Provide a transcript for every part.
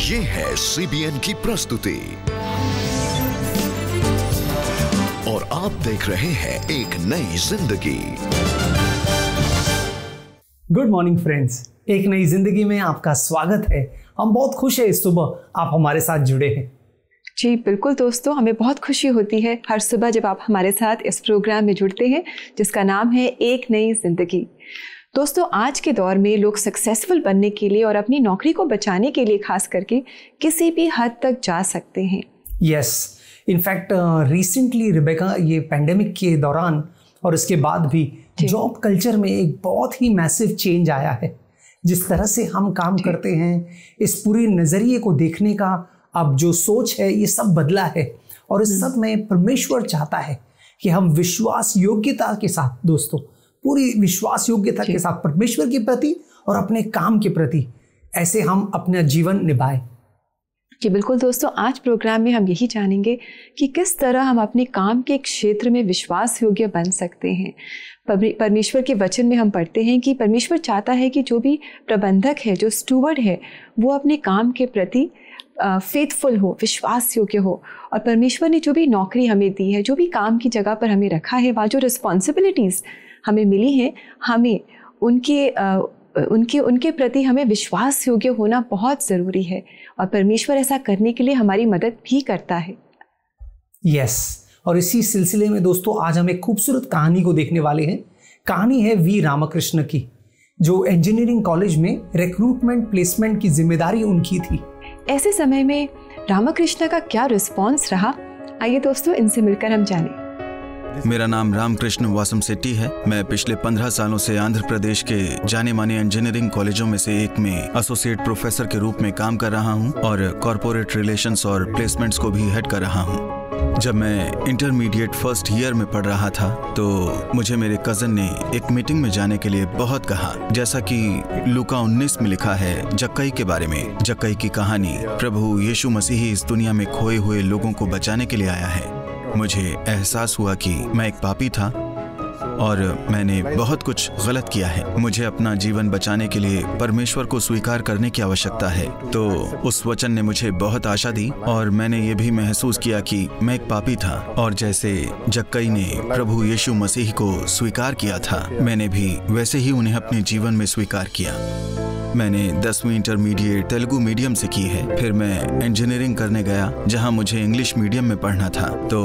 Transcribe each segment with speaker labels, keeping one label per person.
Speaker 1: ये है सीबीएन की प्रस्तुति और आप देख रहे हैं एक नई जिंदगी।
Speaker 2: गुड मॉर्निंग फ्रेंड्स, एक नई जिंदगी में आपका स्वागत है। हम बहुत खुश हैं इस सुबह आप हमारे साथ जुड़े हैं।
Speaker 3: जी बिल्कुल दोस्तों, हमें बहुत खुशी होती है हर सुबह जब आप हमारे साथ इस प्रोग्राम में जुड़ते हैं जिसका नाम है एक नई जिंदगी। दोस्तों, आज के दौर में लोग सक्सेसफुल बनने के लिए और अपनी नौकरी को बचाने के लिए खास करके किसी भी हद तक जा सकते हैं।
Speaker 2: यस, इनफैक्ट रिसेंटली रिबेका, ये पेंडेमिक के दौरान और इसके बाद भी जॉब कल्चर में एक बहुत ही मैसिव चेंज आया है। जिस तरह से हम काम करते हैं, इस पूरे नज़रिए को देखने का अब जो सोच है, ये सब बदला है। और इस सब में परमेश्वर चाहता है कि हम विश्वास योग्यता के साथ, दोस्तों, पूरी विश्वास योग्यता के साथ परमेश्वर के प्रति और अपने काम के प्रति ऐसे हम अपना जीवन निभाएं।
Speaker 3: जी बिल्कुल दोस्तों, आज प्रोग्राम में हम यही जानेंगे कि किस तरह हम अपने काम के क्षेत्र में विश्वास योग्य बन सकते हैं। परमेश्वर के वचन में हम पढ़ते हैं कि परमेश्वर चाहता है कि जो भी प्रबंधक है, जो स्टूवर्ड है, वो अपने काम के प्रति फेथफुल हो, विश्वास योग्य हो। और परमेश्वर ने जो भी नौकरी हमें दी है, जो भी काम की जगह पर हमें रखा है, वहाँ जो रिस्पॉन्सिबिलिटीज़ हमें मिली है, हमें उनके प्रति हमें विश्वास योग्य होना बहुत ज़रूरी है। और परमेश्वर ऐसा करने के लिए हमारी मदद भी करता है।
Speaker 2: यस, और इसी सिलसिले में दोस्तों आज हम एक खूबसूरत कहानी को देखने वाले हैं। कहानी है वी रामकृष्ण की, जो इंजीनियरिंग कॉलेज में रिक्रूटमेंट प्लेसमेंट की जिम्मेदारी उनकी थी।
Speaker 3: ऐसे समय में रामकृष्ण का क्या रिस्पॉन्स रहा, आइए दोस्तों इनसे मिलकर हम जानें।
Speaker 4: मेरा नाम रामकृष्ण वासमसेट्टी है। मैं पिछले 15 सालों से आंध्र प्रदेश के जाने माने इंजीनियरिंग कॉलेजों में से एक में एसोसिएट प्रोफेसर के रूप में काम कर रहा हूं और कॉरपोरेट रिलेशंस और प्लेसमेंट्स को भी हेड कर रहा हूं। जब मैं इंटरमीडिएट फर्स्ट ईयर में पढ़ रहा था तो मुझे मेरे कज़न ने एक मीटिंग में जाने के लिए बहुत कहा। जैसा कि लूका 19 में लिखा है जक्कई के बारे में। जक्कई की कहानी, प्रभु यीशु मसीह इस दुनिया में खोए हुए लोगों को बचाने के लिए आया है। मुझे एहसास हुआ कि मैं एक पापी था और मैंने बहुत कुछ गलत किया है। मुझे अपना जीवन बचाने के लिए परमेश्वर को स्वीकार करने की आवश्यकता है। तो उस वचन ने मुझे बहुत आशा दी और मैंने ये भी महसूस किया कि मैं एक पापी था। और जैसे जक्कई ने प्रभु यीशु मसीह को स्वीकार किया था, मैंने भी वैसे ही उन्हें अपने जीवन में स्वीकार किया। मैंने 10वीं इंटरमीडिएट तेलुगु मीडियम से की है। फिर मैं इंजीनियरिंग करने गया जहां मुझे इंग्लिश मीडियम में पढ़ना था। तो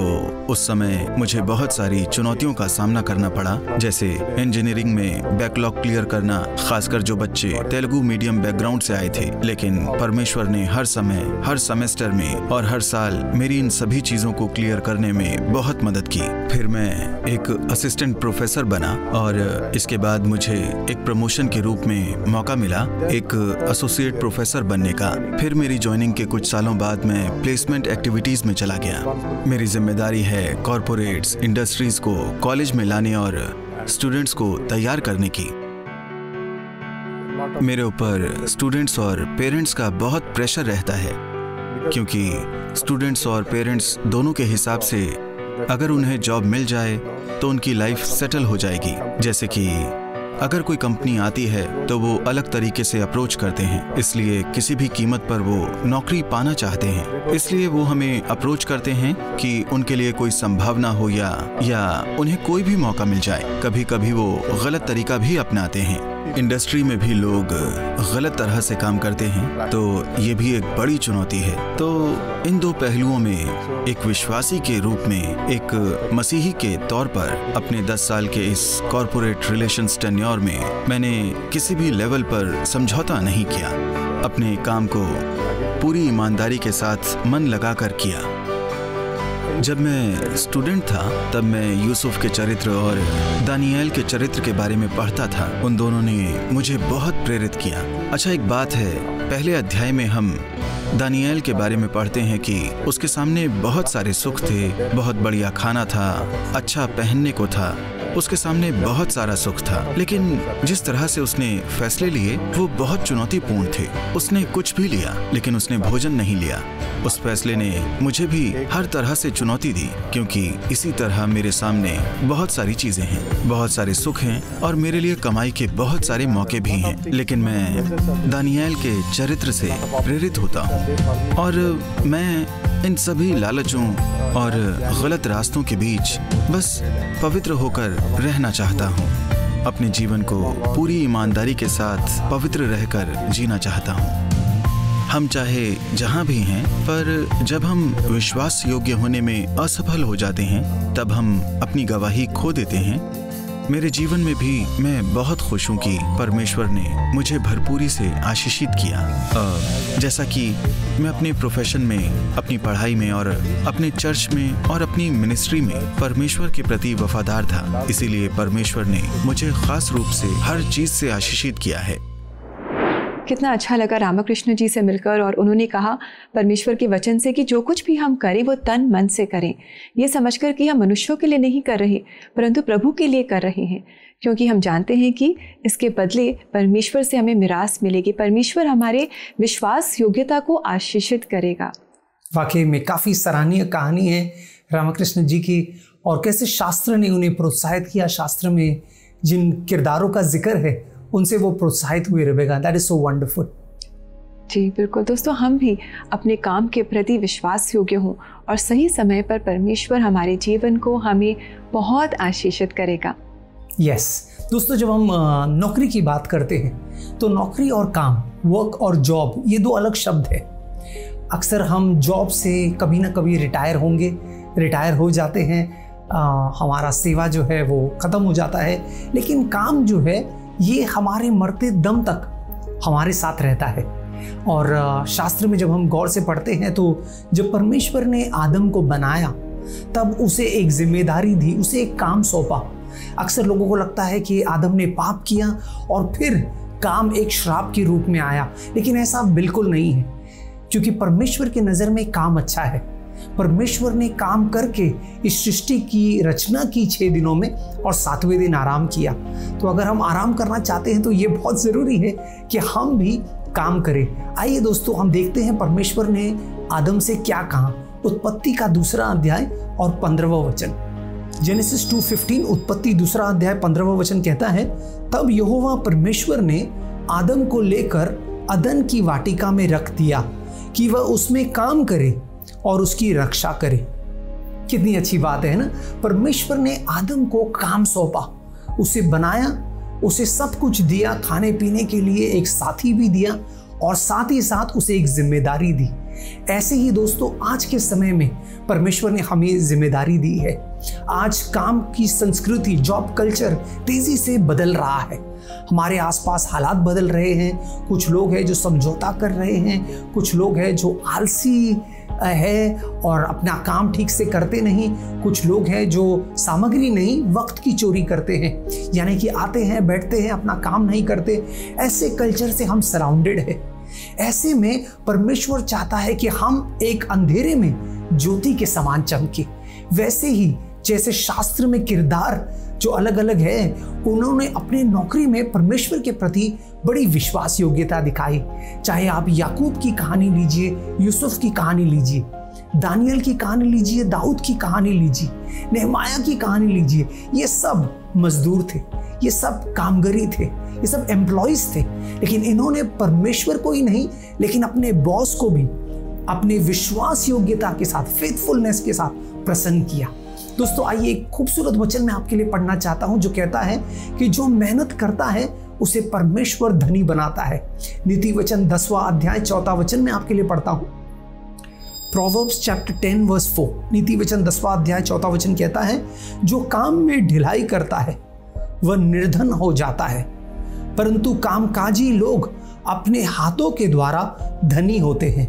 Speaker 4: उस समय मुझे बहुत सारी चुनौतियों का सामना करना पड़ा, जैसे इंजीनियरिंग में बैकलॉग क्लियर करना, खासकर जो बच्चे तेलुगु मीडियम बैकग्राउंड से आए थे। लेकिन परमेश्वर ने हर समय, हर सेमेस्टर में और हर साल मेरी इन सभी चीज़ों को क्लियर करने में बहुत मदद की। फिर मैं एक असिस्टेंट प्रोफेसर बना और इसके बाद मुझे एक प्रमोशन के रूप में मौका मिला एक एसोसिएट प्रोफेसर बनने का। फिर मेरी ज्वाइनिंग के कुछ सालों बाद मैं प्लेसमेंट एक्टिविटीज में चला गया। मेरी जिम्मेदारी है कॉरपोरेट्स, इंडस्ट्रीज को कॉलेज में लाने और स्टूडेंट्स को तैयार करने की। मेरे ऊपर स्टूडेंट्स और पेरेंट्स का बहुत प्रेशर रहता है, क्योंकि स्टूडेंट्स और पेरेंट्स दोनों के हिसाब से अगर उन्हें जॉब मिल जाए तो उनकी लाइफ सेटल हो जाएगी। जैसे कि अगर कोई कंपनी आती है तो वो अलग तरीके से अप्रोच करते हैं, इसलिए किसी भी कीमत पर वो नौकरी पाना चाहते हैं। इसलिए वो हमें अप्रोच करते हैं कि उनके लिए कोई संभावना हो या उन्हें कोई भी मौका मिल जाए। कभी कभी वो गलत तरीका भी अपनाते हैं। इंडस्ट्री में भी लोग गलत तरह से काम करते हैं, तो ये भी एक बड़ी चुनौती है। तो इन दो पहलुओं में एक विश्वासी के रूप में, एक मसीही के तौर पर अपने 10 साल के इस कॉरपोरेट रिलेशंस टेन्योर में मैंने किसी भी लेवल पर समझौता नहीं किया। अपने काम को पूरी ईमानदारी के साथ मन लगाकर किया। जब मैं स्टूडेंट था तब मैं यूसुफ के चरित्र और दानिएल के चरित्र के बारे में पढ़ता था। उन दोनों ने मुझे बहुत प्रेरित किया। अच्छा, एक बात है, पहले अध्याय में हम दानिएल के बारे में पढ़ते हैं कि उसके सामने बहुत सारे सुख थे, बहुत बढ़िया खाना था, अच्छा पहनने को था, उसके सामने बहुत सारा सुख था, लेकिन जिस तरह से उसने फैसले लिए वो बहुत चुनौतीपूर्ण थे। उसने कुछ भी लिया लेकिन उसने भोजन नहीं लिया। उस फैसले ने मुझे भी हर तरह से चुनौती दी, क्योंकि इसी तरह मेरे सामने बहुत सारी चीजें हैं, बहुत सारे सुख हैं और मेरे लिए कमाई के बहुत सारे मौके भी हैं। लेकिन मैं दानिएल के चरित्र से प्रेरित होता हूँ और मैं इन सभी लालचों और गलत रास्तों के बीच बस पवित्र होकर रहना चाहता हूँ। अपने जीवन को पूरी ईमानदारी के साथ पवित्र रहकर जीना चाहता हूँ। हम चाहे जहाँ भी हैं, पर जब हम विश्वास योग्य होने में असफल हो जाते हैं तब हम अपनी गवाही खो देते हैं। मेरे जीवन में भी मैं बहुत खुश हूँ कि परमेश्वर ने मुझे भरपूरी से आशीषित किया। जैसा कि मैं अपने प्रोफेशन में, अपनी पढ़ाई में और अपने चर्च में और अपनी मिनिस्ट्री में परमेश्वर के प्रति वफादार था, इसीलिए परमेश्वर ने मुझे खास रूप से हर चीज़ से आशीषित किया है।
Speaker 3: कितना अच्छा लगा रामकृष्ण जी से मिलकर, और उन्होंने कहा परमेश्वर के वचन से कि जो कुछ भी हम करें वो तन मन से करें, ये समझकर कि हम मनुष्यों के लिए नहीं कर रहे परंतु प्रभु के लिए कर रहे हैं, क्योंकि हम जानते हैं कि इसके बदले परमेश्वर से हमें मिरास मिलेगी। परमेश्वर हमारे विश्वास योग्यता को आशीषित करेगा।
Speaker 2: वाकई में काफ़ी सराहनीय कहानी है रामकृष्ण जी की, और कैसे शास्त्र ने उन्हें प्रोत्साहित किया। शास्त्र में जिन किरदारों का जिक्र है उनसे वो प्रोत्साहित हुए। Rebecca, that is so wonderful.
Speaker 3: जी बिल्कुल दोस्तों, हम भी अपने काम के प्रति विश्वास योग्य हों और सही समय पर परमेश्वर हमारे जीवन को हमें बहुत आशीषित करेगा।
Speaker 2: यस दोस्तों, जब हम नौकरी की बात करते हैं तो नौकरी और काम, वर्क और जॉब, ये दो अलग शब्द है। अक्सर हम जॉब से कभी ना कभी रिटायर हो जाते हैं, हमारा सेवा जो है वो ख़त्म हो जाता है, लेकिन काम जो है ये हमारे मरते दम तक हमारे साथ रहता है। और शास्त्र में जब हम गौर से पढ़ते हैं तो जब परमेश्वर ने आदम को बनाया तब उसे एक जिम्मेदारी दी, उसे एक काम सौंपा। अक्सर लोगों को लगता है कि आदम ने पाप किया और फिर काम एक श्राप के रूप में आया, लेकिन ऐसा बिल्कुल नहीं है, क्योंकि परमेश्वर की नज़र में काम अच्छा है। परमेश्वर ने काम करके इस सृष्टि की रचना की 6 दिनों में और 7वें दिन आराम किया। तो अगर हम आराम करना चाहते हैं तो ये बहुत ज़रूरी है कि हम भी काम करें। आइए दोस्तों, हम देखते हैं परमेश्वर ने आदम से क्या कहा। उत्पत्ति का 2 अध्याय और 15वां वचन। जेनेसिस 2:15, उत्पत्ति 2 अध्याय 15वां वचन कहता है, तब यहोवा परमेश्वर ने आदम को लेकर अदन की वाटिका में रख दिया कि वह उसमें काम करे और उसकी रक्षा करे। कितनी अच्छी बात है ना। परमेश्वर ने आदम को काम सौंपा, उसे बनाया, उसे सब कुछ दिया, खाने पीने के लिए एक साथी भी दिया और साथ ही साथ उसे एक जिम्मेदारी दी। ऐसे ही दोस्तों आज के समय में परमेश्वर ने हमें जिम्मेदारी दी है। आज काम की संस्कृति, जॉब कल्चर तेजी से बदल रहा है। हमारे आसपास हालात बदल रहे हैं। कुछ लोग हैं जो समझौता कर रहे हैं, कुछ लोग हैं जो आलसी है और अपना काम ठीक से करते नहीं, कुछ लोग हैं जो सामग्री नहीं वक्त की चोरी करते हैं, यानी कि आते हैं बैठते हैं अपना काम नहीं करते। ऐसे कल्चर से हम सराउंडेड है। ऐसे में परमेश्वर चाहता है कि हम एक अंधेरे में ज्योति के समान चमके। वैसे ही जैसे शास्त्र में किरदार जो अलग अलग है, उन्होंने अपने नौकरी में परमेश्वर के प्रति बड़ी विश्वास योग्यता दिखाई। चाहे आप याकूब की कहानी लीजिए, यूसुफ की कहानी लीजिए, दानियल की कहानी लीजिए, दाऊद की कहानी लीजिए, नेहमाया की कहानी लीजिए, ये सब मजदूर थे, ये सब कामगरी थे, ये सब एम्प्लॉइज थे, लेकिन इन्होंने परमेश्वर को ही नहीं लेकिन अपने बॉस को भी अपने विश्वास योग्यता के साथ, फेथफुलनेस के साथ प्रसन्न किया। दोस्तों आइए एक खूबसूरत वचन मैं आपके लिए पढ़ना चाहता हूं जो कहता है कि जो मेहनत करता है उसे परमेश्वर धनी बनाता है। नीति वचन 10वां अध्याय 4वां वचन में आपके लिए पढ़ता हूं। प्रोवर्ब्स चैप्टर 10 वर्स 4, नीति वचन 10वां अध्याय 4वां वचन कहता है, जो काम में ढिलाई करता है वह निर्धन हो जाता है, परंतु कामकाजी लोग अपने हाथों के द्वारा धनी होते हैं।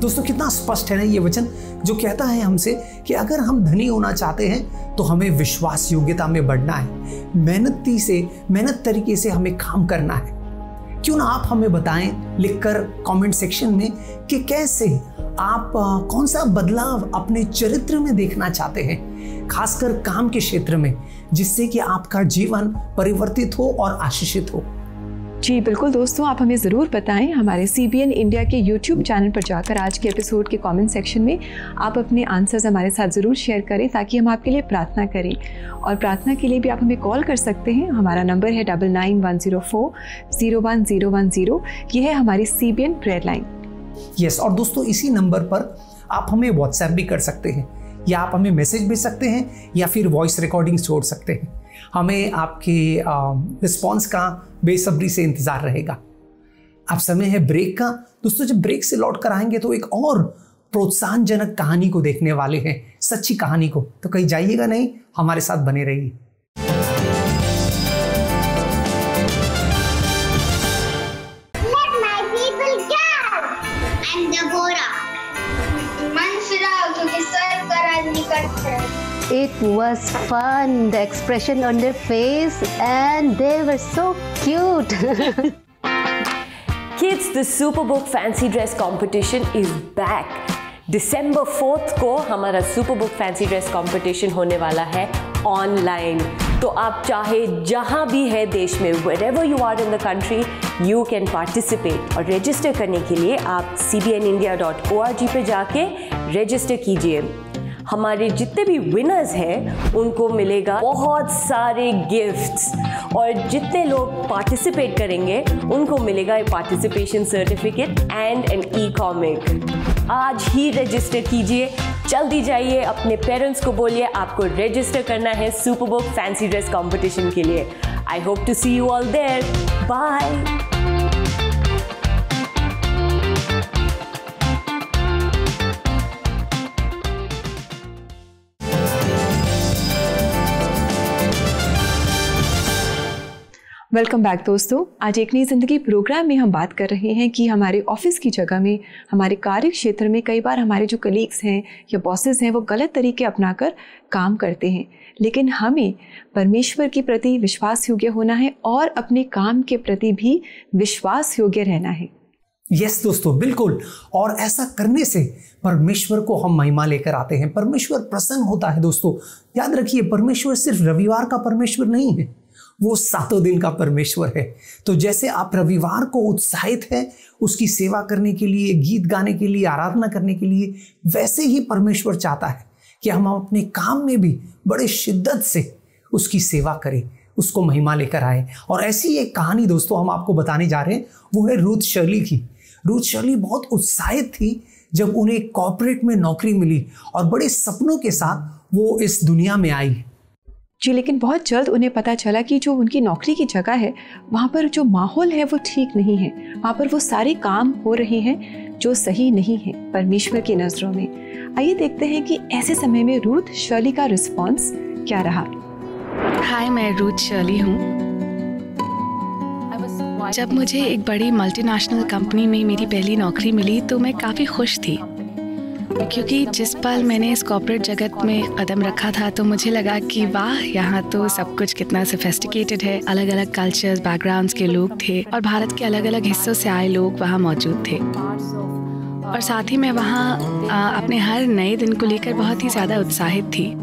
Speaker 2: दोस्तों कितना स्पष्ट है ना ये वचन, जो कहता है हमसे कि अगर हम धनी होना चाहते हैं तो हमें विश्वास योग्यता में बढ़ना है, मेहनत तरीके से हमें काम करना है। क्यों ना आप हमें बताएं लिखकर कमेंट सेक्शन में कि कैसे आप कौन सा बदलाव अपने चरित्र में देखना चाहते हैं, खासकर काम के क्षेत्र में। जिससे कि आपका जीवन परिवर्तित हो और आशीषित हो।
Speaker 3: जी बिल्कुल दोस्तों, आप हमें ज़रूर बताएं। हमारे CBN इंडिया के YouTube चैनल पर जाकर आज के एपिसोड के कमेंट सेक्शन में आप अपने आंसर्स हमारे साथ ज़रूर शेयर करें ताकि हम आपके लिए प्रार्थना करें। और प्रार्थना के लिए भी आप हमें कॉल कर सकते हैं। हमारा नंबर है 9910401010। ये है हमारी CBN प्रेयर लाइन।
Speaker 2: यस, और दोस्तों इसी नंबर पर आप हमें व्हाट्सएप भी कर सकते हैं, या आप हमें मैसेज भेज सकते हैं, या फिर वॉइस रिकॉर्डिंग छोड़ सकते हैं। हमें आपके रिस्पॉन्स का बेसब्री से इंतज़ार रहेगा। अब समय है ब्रेक का। दोस्तों जब ब्रेक से लौट कर आएंगे तो एक और प्रोत्साहनजनक कहानी को देखने वाले हैं, सच्ची कहानी को। तो कहीं जाइएगा नहीं, हमारे साथ बने रहिए।
Speaker 5: It was fun, the expression on their face, and they were so cute.
Speaker 6: Kids, the Superbook Fancy Dress Competition is back. December 4th को हमारा Superbook Fancy Dress Competition होने वाला है ऑनलाइन। तो आप चाहे जहाँ भी है देश में, wherever you are in the country, you can participate। और रजिस्टर करने के लिए आप cbnindia.org पे जाके रजिस्टर कीजिए। हमारे जितने भी विनर्स हैं उनको मिलेगा बहुत सारे गिफ्ट्स, और जितने लोग पार्टिसिपेट करेंगे उनको मिलेगा एक पार्टिसिपेशन सर्टिफिकेट एंड एन ई-कॉमिक। आज ही रजिस्टर कीजिए, जल्दी जाइए, अपने पेरेंट्स को बोलिए आपको रजिस्टर करना है सुपरबुक फैंसी ड्रेस कंपटीशन के लिए। I hope to see you all there. Bye.
Speaker 3: Welcome back दोस्तों। आज एक नई ज़िंदगी प्रोग्राम में हम बात कर रहे हैं कि हमारे ऑफिस की जगह में, हमारे कार्य क्षेत्र में कई बार हमारे जो कलीग्स हैं या बॉसेस हैं वो गलत तरीके अपनाकर काम करते हैं, लेकिन हमें परमेश्वर के प्रति विश्वास योग्य होना है और अपने काम के प्रति भी विश्वास योग्य रहना है।
Speaker 2: यस दोस्तों, बिल्कुल। और ऐसा करने से परमेश्वर को हम महिमा लेकर आते हैं, परमेश्वर प्रसन्न होता है। दोस्तों याद रखिए, परमेश्वर सिर्फ रविवार का परमेश्वर नहीं है, वो 7 दिन का परमेश्वर है। तो जैसे आप रविवार को उत्साहित है उसकी सेवा करने के लिए, गीत गाने के लिए, आराधना करने के लिए, वैसे ही परमेश्वर चाहता है कि हम अपने काम में भी बड़े शिद्दत से उसकी सेवा करें, उसको महिमा लेकर आए। और ऐसी एक कहानी दोस्तों हम आपको बताने जा रहे हैं, वो है रूथ शर्ली की। रूथ शर्ली बहुत उत्साहित थी जब उन्हें कॉर्पोरेट में नौकरी मिली और बड़े सपनों के साथ वो इस दुनिया में आई।
Speaker 3: जी, लेकिन बहुत जल्द उन्हें पता चला कि जो उनकी नौकरी की जगह है वहाँ पर जो माहौल है वो ठीक नहीं है। वहाँ पर वो सारे काम हो रहे हैं जो सही नहीं है परमेश्वर की नज़रों में। आइए देखते हैं कि ऐसे समय में रूथ शर्ली का रिस्पॉन्स क्या रहा।
Speaker 7: हाय, मैं रूथ शर्ली हूँ। जब मुझे एक बड़ी मल्टीनेशनल कंपनी में मेरी पहली नौकरी मिली तो मैं काफ़ी खुश थी, क्योंकि जिस पल मैंने इस कॉर्पोरेट जगत में कदम रखा था तो मुझे लगा कि वाह, यहाँ तो सब कुछ कितना सोफिस्टिकेटेड है। अलग अलग कल्चर्स, बैकग्राउंड्स के लोग थे और भारत के अलग अलग हिस्सों से आए लोग वहाँ मौजूद थे। और साथ ही मैं वहाँ अपने हर नए दिन को लेकर बहुत ही ज़्यादा उत्साहित थी।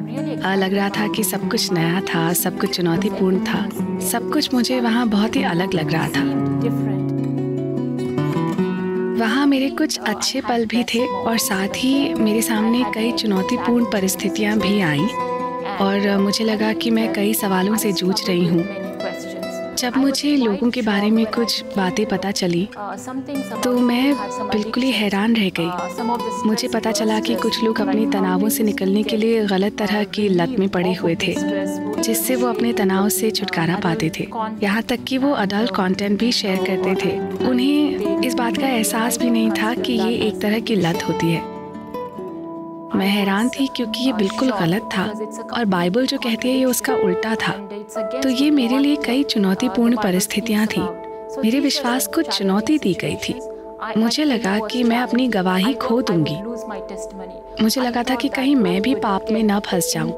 Speaker 7: लग रहा था कि सब कुछ नया था, सब कुछ चुनौतीपूर्ण था, सब कुछ मुझे वहाँ बहुत ही अलग लग रहा था। वहाँ मेरे कुछ अच्छे पल भी थे और साथ ही मेरे सामने कई चुनौतीपूर्ण परिस्थितियाँ भी आईं और मुझे लगा कि मैं कई सवालों से जूझ रही हूँ। जब मुझे लोगों के बारे में कुछ बातें पता चली तो मैं बिल्कुल ही हैरान रह गई। मुझे पता चला कि कुछ लोग अपने तनावों से निकलने के लिए गलत तरह की लत में पड़े हुए थे, जिससे वो अपने तनाव से छुटकारा पाते थे। यहाँ तक कि वो अडल्ट कंटेंट भी शेयर करते थे। उन्हें इस बात का एहसास भी नहीं था कि ये एक तरह की लत होती है। मैं हैरान थी क्योंकि ये बिल्कुल गलत था और बाइबल जो कहती है ये उसका उल्टा था। तो ये मेरे लिए कई चुनौतीपूर्ण परिस्थितियाँ थीं। मेरे विश्वास को चुनौती दी गई थी। मुझे लगा कि मैं अपनी गवाही खो दूंगी। मुझे लगा था कि कहीं मैं भी पाप में न फंस जाऊं।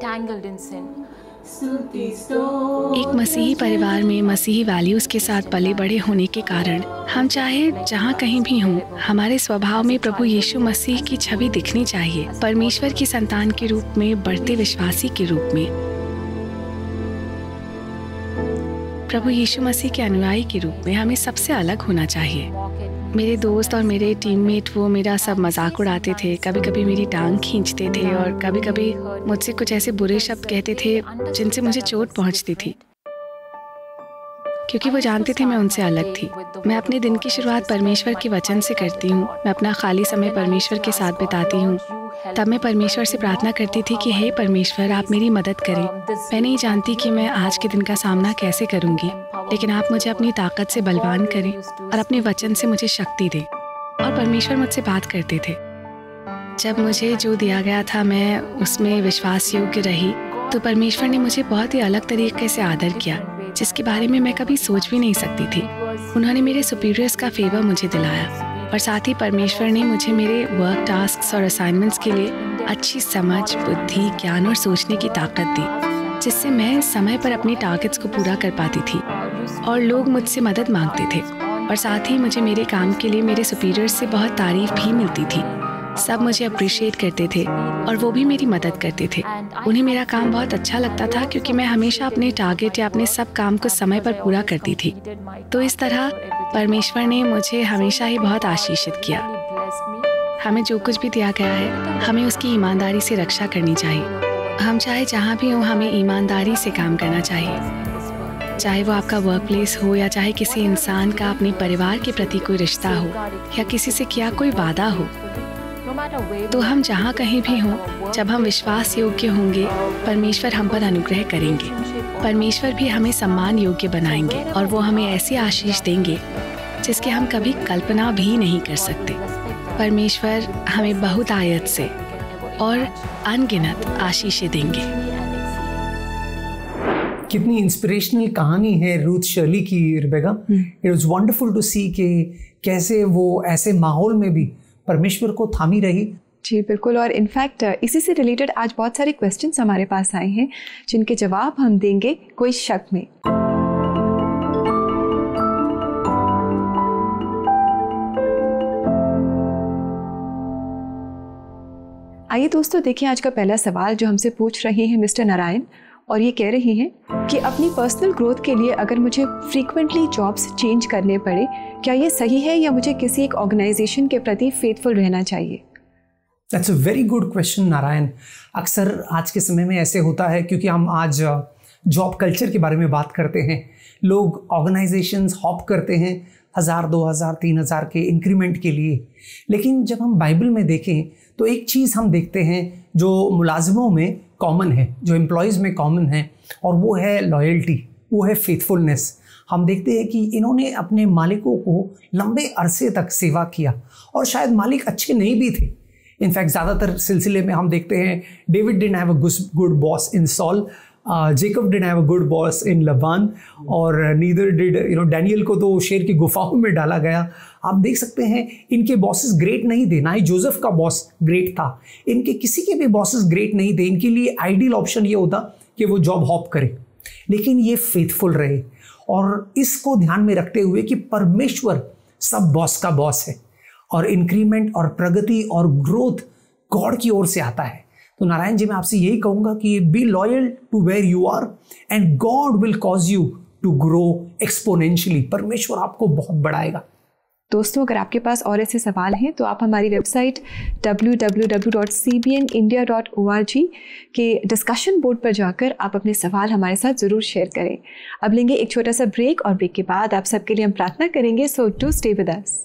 Speaker 7: एक मसीही परिवार में मसीही वैल्यूज़ के साथ पले बड़े होने के कारण हम चाहे जहाँ कहीं भी हों, हमारे स्वभाव में प्रभु यीशु मसीह की छवि दिखनी चाहिए, परमेश्वर की संतान के रूप में, बढ़ते विश्वासी के रूप में। प्रभु यीशु मसीह के अनुयायी के रूप में हमें सबसे अलग होना चाहिए। मेरे दोस्त और मेरे टीममेट वो मेरा सब मजाक उड़ाते थे, कभी कभी मेरी टांग खींचते थे और कभी कभी मुझसे कुछ ऐसे बुरे शब्द कहते थे जिनसे मुझे चोट पहुंचती थी, क्योंकि वो जानते थे मैं उनसे अलग थी। मैं अपने दिन की शुरुआत परमेश्वर के वचन से करती हूँ। मैं अपना खाली समय परमेश्वर के साथ बिताती हूँ। तब मैं परमेश्वर से प्रार्थना करती थी कि हे परमेश्वर, आप मेरी मदद करें। मैं नहीं जानती कि मैं आज के दिन का सामना कैसे करूँगी, लेकिन आप मुझे अपनी ताकत से बलवान करें और अपने वचन से मुझे शक्ति दें। और परमेश्वर मुझसे बात करते थे। जब मुझे जो दिया गया था मैं उसमें विश्वास योग्य रही, तो परमेश्वर ने मुझे बहुत ही अलग तरीके से आदर किया, जिसके बारे में मैं कभी सोच भी नहीं सकती थी। उन्होंने मेरे सुपीरियर्स का फेवर मुझे दिलाया और साथ ही परमेश्वर ने मुझे मेरे वर्क टास्क्स और असाइनमेंट्स के लिए अच्छी समझ, बुद्धि, ज्ञान और सोचने की ताकत दी, जिससे मैं समय पर अपनी टारगेट्स को पूरा कर पाती थी और लोग मुझसे मदद मांगते थे। और साथ ही मुझे मेरे काम के लिए मेरे सुपीरियर्स से बहुत तारीफ भी मिलती थी। सब मुझे अप्रिशिएट करते थे और वो भी मेरी मदद करते थे। उन्हें मेरा काम बहुत अच्छा लगता था क्योंकि मैं हमेशा अपने टारगेट या अपने सब काम को समय पर पूरा करती थी। तो इस तरह परमेश्वर ने मुझे हमेशा ही बहुत आशीषित किया। हमें जो कुछ भी दिया गया है, हमें उसकी ईमानदारी से रक्षा करनी चाहिए। हम चाहे जहाँ भी हों, हमें ईमानदारी से काम करना चाहिए। चाहे वो आपका वर्क प्लेस हो या चाहे किसी इंसान का अपने परिवार के प्रति कोई रिश्ता हो या किसी से किया कोई वादा हो, तो हम जहाँ कहीं भी हों, जब हम विश्वास योग्य होंगे, परमेश्वर हम पर अनुग्रह करेंगे। परमेश्वर भी हमें सम्मान योग्य बनाएंगे और वो हमें ऐसी आशीष देंगे जिसकी हम कभी कल्पना भी नहीं कर सकते। परमेश्वर हमें बहुत आयत से और अनगिनत आशीषें देंगे।
Speaker 2: कितनी इंस्पिरेशनल कहानी है रूथ शर्ली की, Rebecca. It was wonderful to see कि कैसे वो ऐसे माहौल में भी परमेश्वर को थामी रही।
Speaker 3: जी बिल्कुल। और इनफैक्ट इसी से रिलेटेड आज बहुत सारे क्वेश्चंस हमारे पास आए हैं जिनके जवाब हम देंगे कोई शक में। आइए दोस्तों, देखिए आज का पहला सवाल जो हमसे पूछ रहे हैं मिस्टर नारायण, और ये कह रही हैं कि अपनी पर्सनल ग्रोथ के लिए अगर मुझे फ्रीक्वेंटली जॉब्स चेंज करने पड़े, क्या ये सही है या मुझे किसी एक ऑर्गेनाइजेशन के प्रति फेथफुल रहना चाहिए?
Speaker 2: That's a very good question Narayan. अक्सर आज के समय में ऐसे होता है, क्योंकि हम आज जॉब कल्चर के बारे में बात करते हैं। लोग ऑर्गेनाइजेशंस हॉप करते हैं 1000, 2000, 3000 के इंक्रीमेंट के लिए। लेकिन जब हम बाइबल में देखें तो एक चीज़ हम देखते हैं जो मुलाजिमों में कॉमन है, जो एम्प्लॉयज़ में कॉमन है, और वो है लॉयल्टी, वो है फेथफुलनेस। हम देखते हैं कि इन्होंने अपने मालिकों को लंबे अरसे तक सेवा किया, और शायद मालिक अच्छे नहीं भी थे। इनफैक्ट ज़्यादातर सिलसिले में हम देखते हैं David didn't have a good boss in Saul, Jacob didn't have a good boss in Laban, और नीदर डिड डैनियल को तो शेर की गुफाओं में डाला गया। आप देख सकते हैं इनके बॉसेस ग्रेट नहीं थे, ना ही जोसेफ का बॉस ग्रेट था। इनके किसी के भी बॉसेस ग्रेट नहीं थे। इनके लिए आइडियल ऑप्शन ये होता कि वो जॉब हॉप करे, लेकिन ये फेथफुल रहे। और इसको ध्यान में रखते हुए कि परमेश्वर सब बॉस का बॉस है, और इंक्रीमेंट और प्रगति और ग्रोथ गॉड की ओर से आता है। तो नारायण जी, मैं आपसे यही कहूँगा कि be loyal to where you are and God will cause you to grow exponentially. परमेश्वर आपको बहुत बढ़ाएगा।
Speaker 3: दोस्तों, अगर आपके पास और ऐसे सवाल हैं तो आप हमारी वेबसाइट www.cbnindia.org के डिस्कशन बोर्ड पर जाकर आप अपने सवाल हमारे साथ ज़रूर शेयर करें। अब लेंगे एक छोटा सा ब्रेक, और ब्रेक के बाद आप सबके लिए हम प्रार्थना करेंगे। So do stay with us.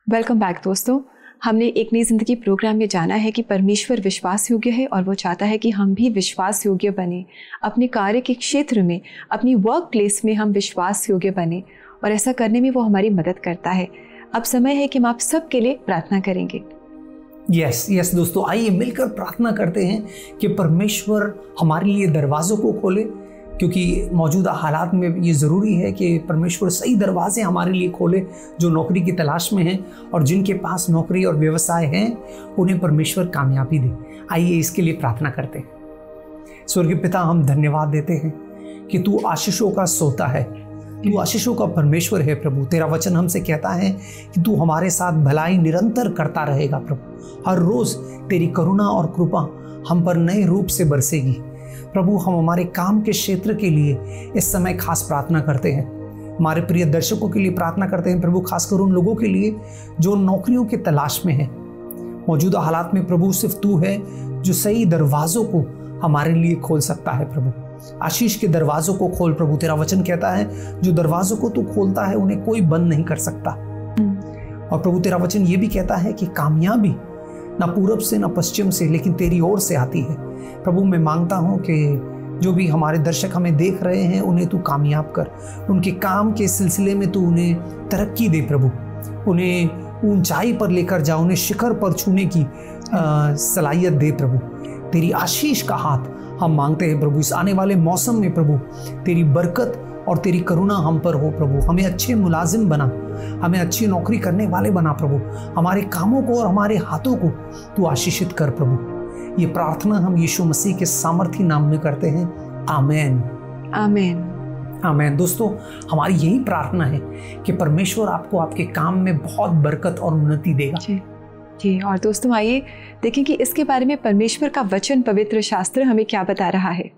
Speaker 3: Welcome back दोस्तों। हमने एक नई जिंदगी प्रोग्राम में जाना है कि परमेश्वर विश्वास योग्य है और वो चाहता है कि हम भी विश्वास योग्य बने। अपने कार्य के क्षेत्र में, अपनी वर्क प्लेस में हम विश्वास योग्य बने और ऐसा करने में वो हमारी मदद करता है। अब समय है कि हम आप सबके लिए प्रार्थना करेंगे।
Speaker 2: यस दोस्तों, आइए मिलकर प्रार्थना करते हैं कि परमेश्वर हमारे लिए दरवाज़ों को खोले, क्योंकि मौजूदा हालात में ये ज़रूरी है कि परमेश्वर सही दरवाजे हमारे लिए खोले जो नौकरी की तलाश में हैं और जिनके पास नौकरी और व्यवसाय हैं उन्हें परमेश्वर कामयाबी दे। आइए इसके लिए प्रार्थना करते हैं। स्वर्गीय पिता, हम धन्यवाद देते हैं कि तू आशीषों का सोता है, तू आशीषों का परमेश्वर है प्रभु। तेरा वचन हमसे कहता है कि तू हमारे साथ भलाई निरंतर करता रहेगा प्रभु। हर रोज़ तेरी करुणा और कृपा हम पर नए रूप से बरसेगी प्रभु। हम हमारे काम के क्षेत्र के लिए इस समय खास प्रार्थना करते हैं। हमारे प्रिय दर्शकों के लिए प्रार्थना करते हैं प्रभु, खासकर उन लोगों के लिए जो नौकरियों की तलाश में हैं। मौजूदा हालात में प्रभु सिर्फ तू है जो सही दरवाज़ों को हमारे लिए खोल सकता है प्रभु। आशीष के दरवाज़ों को खोल प्रभु। तेरा वचन कहता है जो दरवाज़ों को तू खोलता है उन्हें कोई बंद नहीं कर सकता। और प्रभु तेरा वचन ये भी कहता है कि कामयाबी ना पूरब से ना पश्चिम से लेकिन तेरी ओर से आती है। प्रभु मैं मांगता हूँ कि जो भी हमारे दर्शक हमें देख रहे हैं उन्हें तू कामयाब कर, उनके काम के सिलसिले में तू उन्हें तरक्की दे प्रभु, उन्हें ऊंचाई पर लेकर जा, उन्हें शिखर पर छूने की सलाहियत दे प्रभु। तेरी आशीष का हाथ हम मांगते हैं प्रभु। इस आने वाले मौसम में प्रभु तेरी बरकत और तेरी करुणा हम पर हो प्रभु। हमें अच्छे मुलाजिम बना, हमें अच्छी नौकरी करने वाले बना प्रभु। हमारे कामों को और हमारे हाथों को तू आशीषित कर प्रभु। ये प्रार्थना हम यीशु मसीह के सामर्थी नाम में करते हैं। आमेन,
Speaker 3: आमेन,
Speaker 2: आमेन। दोस्तों, हमारी यही प्रार्थना है कि परमेश्वर आपको आपके काम में बहुत बरकत और उन्नति देगा।
Speaker 3: जी, और दोस्तों आइए देखें कि इसके बारे में परमेश्वर का वचन, पवित्र शास्त्र हमें क्या बता रहा है।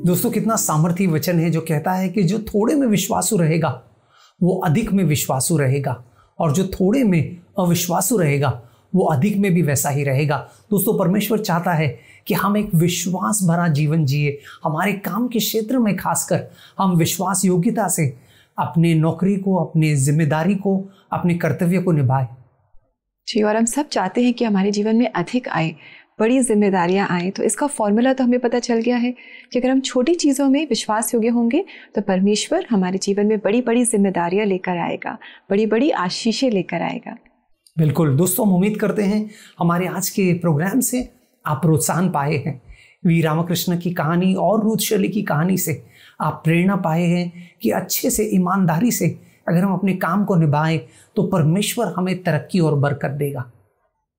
Speaker 2: दोस्तों, कितना सामर्थी वचन है जो कहता है कि जो थोड़े में विश्वासु रहेगा वो अधिक में विश्वासु रहेगा, और जो थोड़े में अविश्वासु रहेगा वो अधिक में भी वैसा ही रहेगा। दोस्तों, परमेश्वर चाहता है कि हम एक विश्वास भरा जीवन जिए। हमारे काम के क्षेत्र में खासकर हम विश्वास योग्यता से अपने नौकरी को, अपने जिम्मेदारी को, अपने कर्तव्य को निभाए।
Speaker 3: जी, और हम सब चाहते हैं कि हमारे जीवन में अधिक आए, बड़ी जिम्मेदारियां आए। तो इसका फॉर्मूला तो हमें पता चल गया है कि अगर हम छोटी चीज़ों में विश्वास योग्य होंगे तो परमेश्वर हमारे जीवन में बड़ी बड़ी जिम्मेदारियां लेकर आएगा, बड़ी बड़ी आशीषें लेकर आएगा।
Speaker 2: बिल्कुल दोस्तों, हम उम्मीद करते हैं हमारे आज के प्रोग्राम से आप प्रोत्साहन पाए हैं। वी रामकृष्ण की कहानी और रूथ शैली की कहानी से आप प्रेरणा पाए हैं कि अच्छे से, ईमानदारी से अगर हम अपने काम को निभाएं तो परमेश्वर हमें तरक्की और बरकत देगा।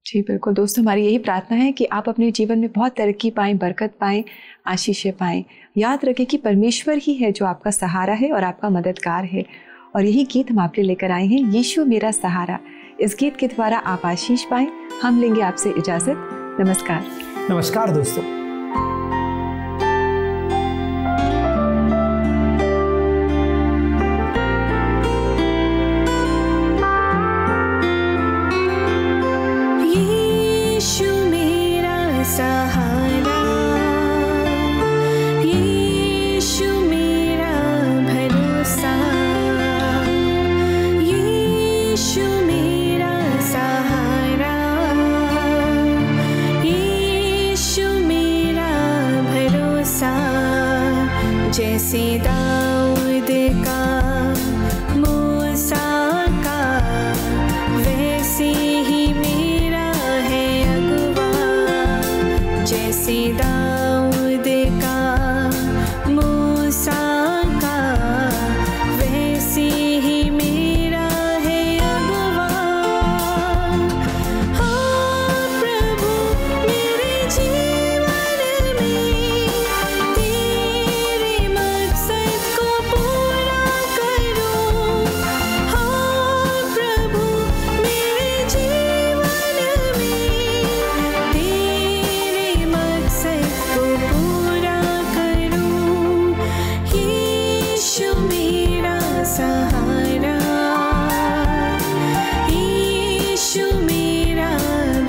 Speaker 3: जी बिल्कुल दोस्तों, हमारी यही प्रार्थना है कि आप अपने जीवन में बहुत तरक्की पाएं, बरकत पाएं, आशीषें पाएं। याद रखें कि परमेश्वर ही है जो आपका सहारा है और आपका मददगार है। और यही गीत हम आपके लेकर आए हैं, यीशु मेरा सहारा। इस गीत के द्वारा आप आशीष पाएं। हम लेंगे आपसे इजाजत। नमस्कार।
Speaker 2: नमस्कार दोस्तों।
Speaker 8: यीशु सहारा, यीशु मेरा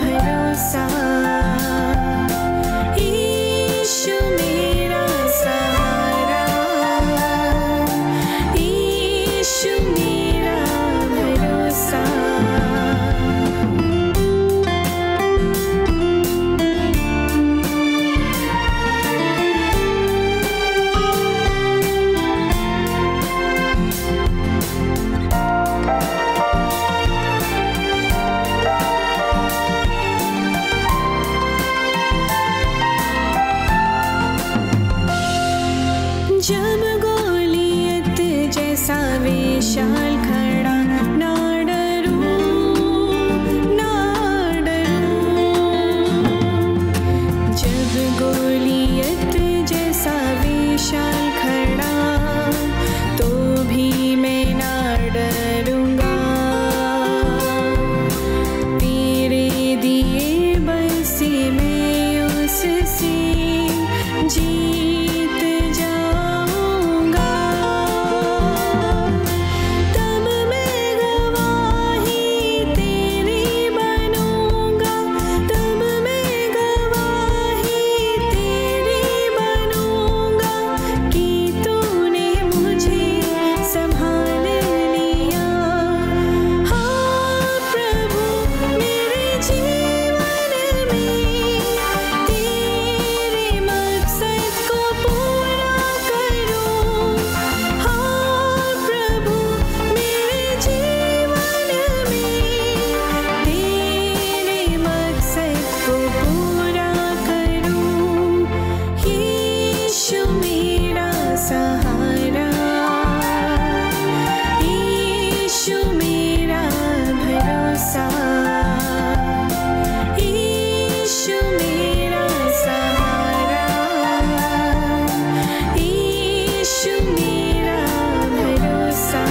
Speaker 8: भरोसा, यीशु मेरा सहारा, यीशु मेरा भरोसा। जब गोलियत जैसा विशाल खड़ा, ना डरूं, ना डरूं। जब गोलियत जैसा विशाल खड़ा, तो भी मैं ना डरूंगा। तेरे दिए बसे मैं उससे जीत जाऊंगा। तब मैं गवाही तेरी बनूंगा, तब मैं गवाही तेरी बनूंगा कि तूने मुझे संभाल लिया। हाँ प्रभु, मेरे जीवन में तेरे मकसद को पूरा करूं। हाँ प्रभु, मेरे जीवन में तेरे मकसद को पूरा करूं। यीशु मेरा सहारा, यीशु मेरा भरोसा, यीशु मेरा सहारा, यीशु मेरा भरोसा।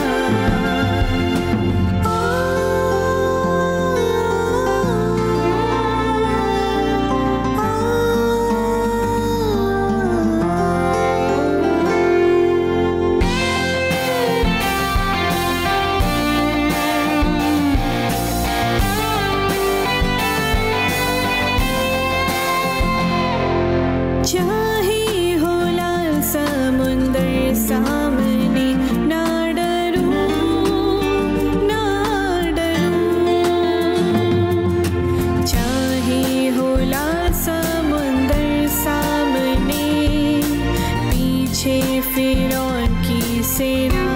Speaker 8: चाहे हो लाल समुंदर सामने, ना डरूं, ना डरूं। चाहे हो लाल समुंदर सामने, पीछे फिरौन की सेना,